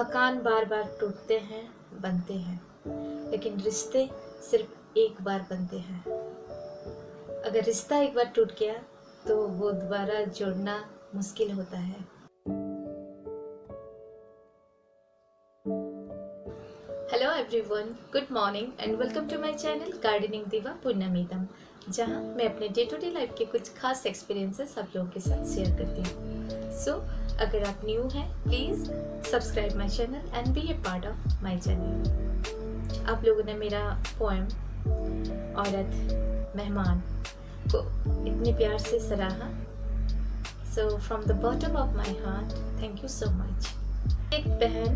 मकान बार बार टूटते हैं, बनते हैं, लेकिन रिश्ते सिर्फ एक बार बनते हैं। अगर रिश्ता एक बार टूट गया तो वो दोबारा जोड़ना मुश्किल होता है। Hello everyone, good morning and welcome to my channel gardening diva Punyamitam, जहां मैं अपने डे टू डे लाइफ के कुछ खास एक्सपीरियंसेस आप लोगों के साथ शेयर करती हूँ। सो अगर आप न्यू हैं please subscribe my channel and be a part of my channel. आप लोगों ने मेरा पोएम औरत मेहमान को इतने प्यार से सराहा, so from the bottom of my heart thank you so much. एक बहन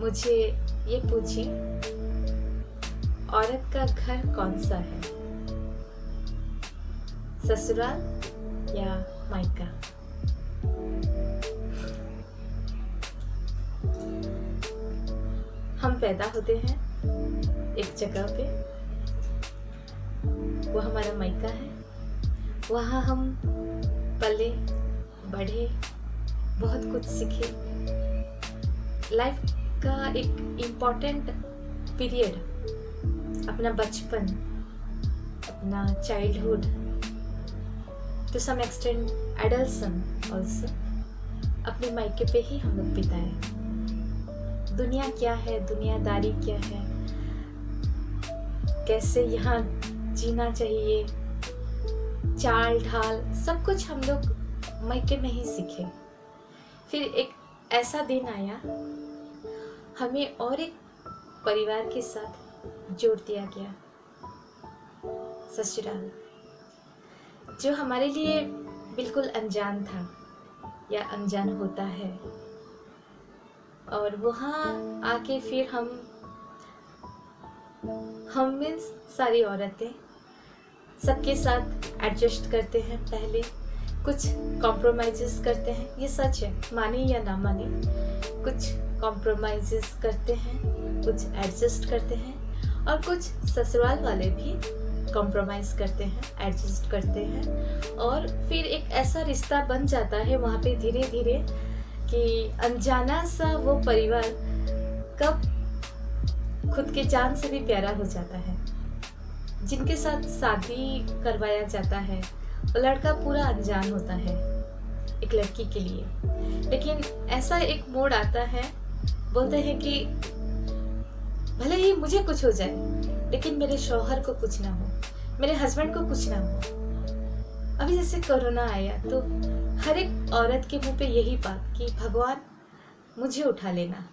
मुझे ये पूछी, औरत का घर कौन सा है, ससुराल या मायका? हम पैदा होते हैं एक जगह पे, वो हमारा मायका है। वहाँ हम पले बढ़े, बहुत कुछ सीखे। लाइफ का एक इम्पॉर्टेंट पीरियड, अपना बचपन, अपना childhood, to some extent adolescence also, अपने मायके पे ही हम लोग बिताए। दुनिया क्या है, दुनियादारी क्या है, कैसे यहाँ जीना चाहिए, चाल ढाल, सब कुछ हम लोग मायके में ही सीखे। फिर एक ऐसा दिन आया, हमें और एक परिवार के साथ जोड़ दिया गया, ससुराल, जो हमारे लिए बिल्कुल अनजान था या अनजान होता है। और वहाँ आके फिर हम मीन्स सारी औरतें सबके साथ एडजस्ट करते हैं। पहले कुछ कॉम्प्रोमाइज़ेस करते हैं, ये सच है, माने या ना माने, कुछ कॉम्प्रोमाइज़ेस करते हैं, कुछ एडजस्ट करते हैं, और कुछ ससुराल वाले भी कॉम्प्रोमाइज़ करते हैं, एडजस्ट करते हैं। और फिर एक ऐसा रिश्ता बन जाता है वहाँ पे धीरे धीरे कि अनजाना सा वो परिवार कब खुद के जान से भी प्यारा हो जाता है। जिनके साथ शादी करवाया जाता है वो लड़का पूरा अनजान होता है एक लड़की के लिए, लेकिन ऐसा एक मोड़ आता है, बोलते हैं कि भले ही मुझे कुछ हो जाए लेकिन मेरे शौहर को कुछ ना हो, मेरे हस्बैंड को कुछ ना हो। अभी जैसे कोरोना आया तो हर एक औरत के मुंह पे यही बात कि भगवान मुझे उठा लेना,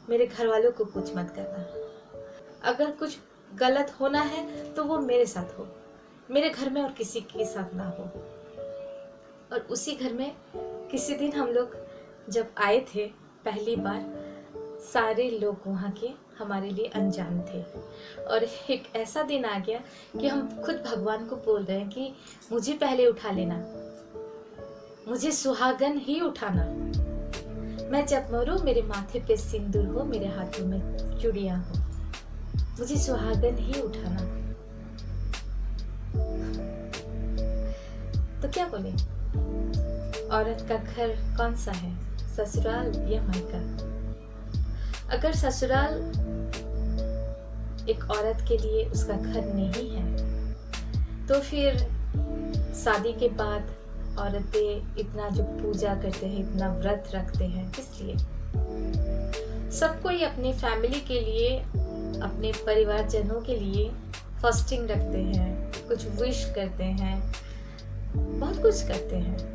मेरे घर वालों को कुछ मत करना। अगर कुछ गलत होना है तो वो मेरे साथ हो, मेरे घर में और किसी के साथ ना हो। और उसी घर में किसी दिन हम लोग जब आए थे पहली बार, सारे लोग वहाँ के हमारे लिए अनजान थे, और एक ऐसा दिन आ गया कि हम खुद भगवान को बोल रहे हैं कि मुझे पहले उठा लेना, मुझे सुहागन ही उठाना। मैं जब मरूं मेरे माथे पे सिंदूर हो, मेरे हाथों में चूड़ियां हो, मुझे सुहागन ही उठाना। तो क्या बोले, औरत का घर कौन सा है, ससुराल या मायका? अगर ससुराल एक औरत के लिए उसका घर नहीं है तो फिर शादी के बाद औरतें इतना जो पूजा करते हैं, इतना व्रत रखते हैं, किस लिए? सब कोई अपनी फैमिली के लिए, अपने परिवारजनों के लिए फास्टिंग रखते हैं, कुछ विश करते हैं, बहुत कुछ करते हैं।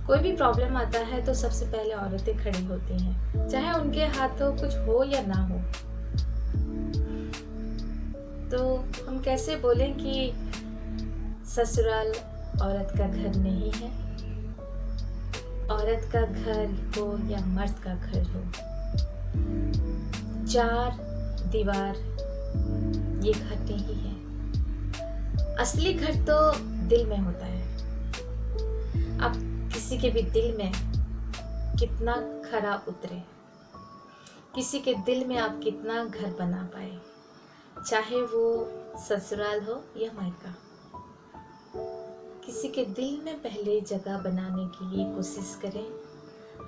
कोई भी प्रॉब्लम आता है तो सबसे पहले औरतें खड़ी होती हैं, चाहे उनके हाथों कुछ हो या ना हो। तो हम कैसे बोलें कि ससुराल औरत का घर नहीं है? औरत का घर हो या मर्द का घर हो, चार दीवार ये घर नहीं है। असली घर तो दिल में होता है। आप किसी के भी दिल में कितना खरा उतरे, किसी के दिल में आप कितना घर बना पाए, चाहे वो ससुराल हो या मायका, किसी के दिल में पहले जगह बनाने की ये कोशिश करें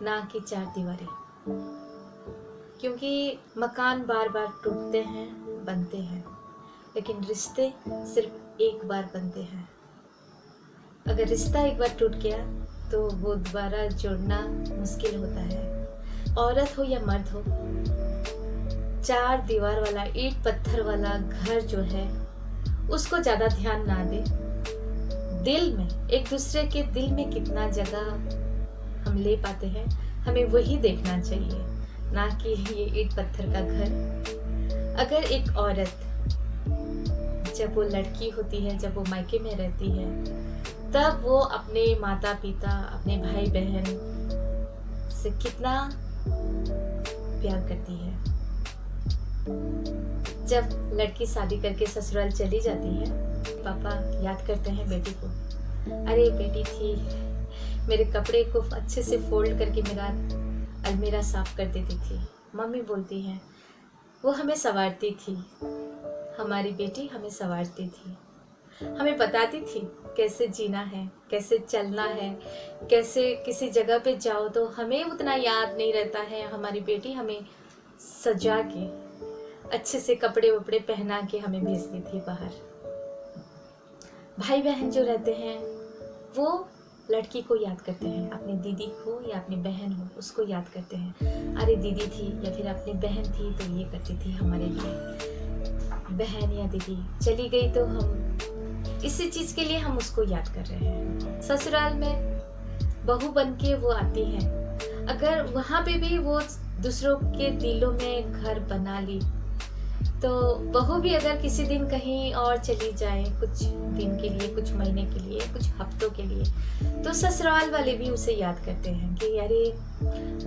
ना कि चार दीवारें। क्योंकि मकान बार बार टूटते हैं, बनते हैं, लेकिन रिश्ते सिर्फ एक बार बनते हैं। अगर रिश्ता एक बार टूट गया तो वो दोबारा जोड़ना मुश्किल होता है। औरत हो या मर्द हो, चार दीवार वाला, ईंट पत्थर वाला घर जो है उसको ज्यादा ध्यान ना दे। दिल में, एक दूसरे के दिल में कितना जगह हम ले पाते हैं, हमें वही देखना चाहिए, ना कि ये ईंट पत्थर का घर। अगर एक औरत जब वो लड़की होती है, जब वो मायके में रहती है, तब वो अपने माता पिता, अपने भाई बहन से कितना प्यार करती है। जब लड़की शादी करके ससुराल चली जाती है, पापा याद करते हैं बेटी को, अरे बेटी थी, मेरे कपड़े को अच्छे से फोल्ड करके मेरा अलमीरा साफ कर देती थी। मम्मी बोलती हैं वो हमें संवारती थी, हमारी बेटी हमें संवारती थी, हमें बताती थी कैसे जीना है, कैसे चलना है, कैसे किसी जगह पे जाओ तो हमें उतना याद नहीं रहता है। हमारी बेटी हमें सजा के अच्छे से कपड़े वपड़े पहना के हमें भेजती थी बाहर। भाई बहन जो रहते हैं वो लड़की को याद करते हैं, अपनी दीदी को या अपनी बहन हो उसको याद करते हैं, अरे दीदी थी या फिर अपनी बहन थी तो ये करती थी हमारे लिए। बहन या दीदी चली गई तो हम इसी चीज के लिए हम उसको याद कर रहे हैं। ससुराल में बहू बन के वो आती है, अगर वहां पे भी वो दूसरों के दिलों में घर बना ली, तो बहू भी अगर किसी दिन कहीं और चली जाए, कुछ दिन के लिए, कुछ महीने के लिए, कुछ हफ्तों के लिए, तो ससुराल वाले भी उसे याद करते हैं कि अरे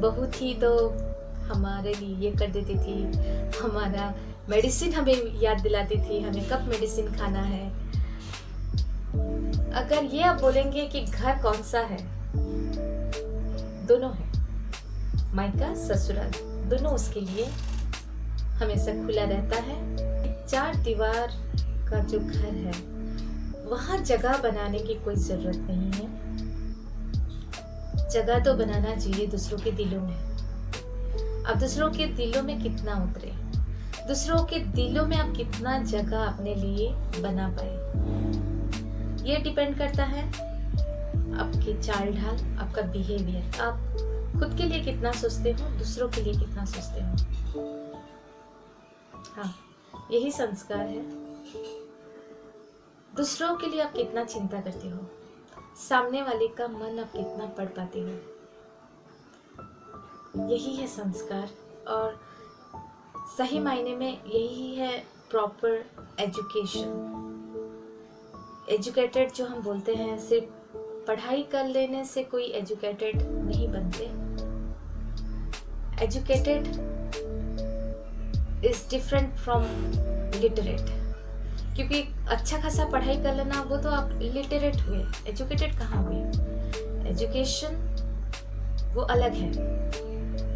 बहू थी तो हमारे लिए ये कर देती थी, हमारा मेडिसिन हमें याद दिलाती थी, हमें कब मेडिसिन खाना है। अगर ये आप बोलेंगे कि घर कौन सा है, दोनों है, मायका ससुराल दोनों उसके लिए हमेशा खुला रहता है। चार दीवार का जो घर है वहां जगह बनाने की कोई जरूरत नहीं है। जगह तो बनाना चाहिए दूसरों के दिलों में। अब दूसरों के दिलों में कितना उतरे, दूसरों के दिलों में आप कितना जगह अपने लिए बना पाए, ये डिपेंड करता है आपकी चाल ढाल, आपका बिहेवियर। आप खुद के लिए कितना सोचते हो, दूसरों के लिए कितना सोचते हो। हाँ, यही संस्कार है। दूसरों के लिए आप कितना चिंता करते हो, सामने वाले का मन आप कितना पढ़ पाते हो, यही है संस्कार। और सही मायने में यही है प्रॉपर एजुकेशन। एजुकेटेड जो हम बोलते हैं, सिर्फ पढ़ाई कर लेने से कोई एजुकेटेड नहीं बनते। Educated is different from literate. क्योंकि अच्छा खासा पढ़ाई कर लेना वो तो आप लिटरेट हुए, एजुकेटेड कहाँ हुए। एजुकेशन वो अलग है,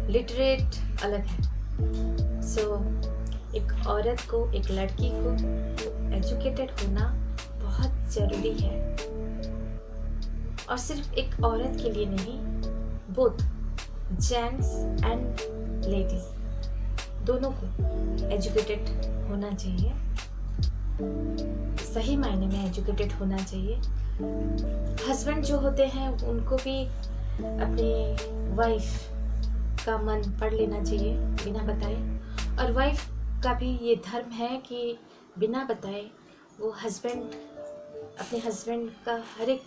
लिटरेट अलग है। सो एक औरत को, एक लड़की को एजुकेटेड होना बहुत जरूरी है। और सिर्फ एक औरत के लिए नहीं, बोथ जेंट्स एंड लेडीज दोनों को एजुकेटेड होना चाहिए, सही मायने में एजुकेटेड होना चाहिए। हस्बैंड जो होते हैं उनको भी अपनी वाइफ का मन पढ़ लेना चाहिए बिना बताए, और वाइफ का भी ये धर्म है कि बिना बताए वो हस्बैंड, अपने हस्बैंड का हर एक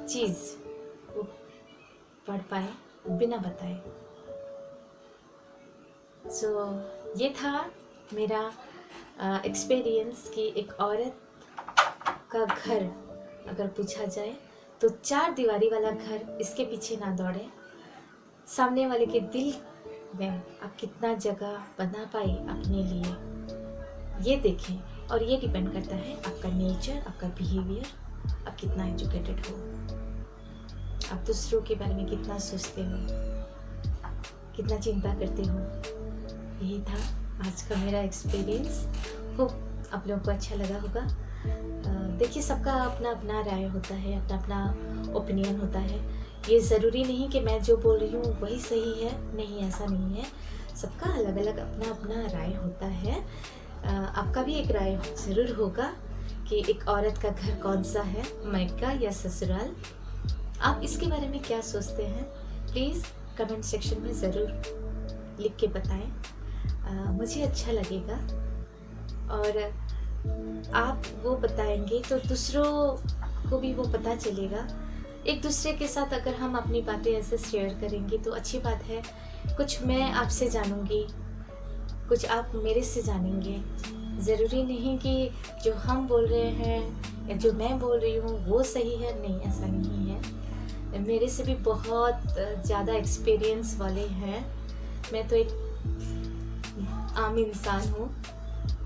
चीज़ वो पढ़ पाए बिना बताए। सो ये था मेरा एक्सपीरियंस कि एक औरत का घर अगर पूछा जाए तो चार दीवारी वाला घर, इसके पीछे ना दौड़े। सामने वाले के दिल में आप कितना जगह बना पाए अपने लिए, ये देखें। और ये डिपेंड करता है आपका नेचर, आपका बिहेवियर, आप कितना एजुकेटेड हो, आप दूसरों के बारे में कितना सोचते हो, कितना चिंता करते हो। यही था आज का मेरा एक्सपीरियंस। होप आप लोगों को अच्छा लगा होगा। देखिए, सबका अपना अपना राय होता है, अपना अपना ओपिनियन होता है। ये ज़रूरी नहीं कि मैं जो बोल रही हूँ वही सही है, नहीं ऐसा नहीं है। सबका अलग अलग अपना अपना राय होता है। आपका भी एक राय ज़रूर होगा कि एक औरत का घर कौन सा है, मायका या ससुराल। आप इसके बारे में क्या सोचते हैं, प्लीज़ कमेंट सेक्शन में ज़रूर लिख के बताएं। मुझे अच्छा लगेगा और आप वो बताएंगे तो दूसरों को भी वो पता चलेगा। एक दूसरे के साथ अगर हम अपनी बातें ऐसे शेयर करेंगे तो अच्छी बात है। कुछ मैं आपसे जानूंगी, कुछ आप मेरे से जानेंगे। ज़रूरी नहीं कि जो हम बोल रहे हैं या जो मैं बोल रही हूँ वो सही है, नहीं ऐसा नहीं है। मेरे से भी बहुत ज़्यादा एक्सपीरियंस वाले हैं। मैं तो एक आम इंसान हूँ,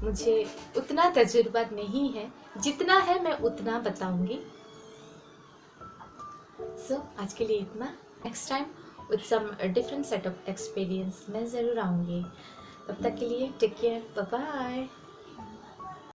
मुझे उतना तजुर्बा नहीं है, जितना है मैं उतना बताऊंगी। आज के लिए इतना। Next time with some different set of experience मैं ज़रूर आऊँगी। तब तक के लिए टेक केयर, बाय बाय।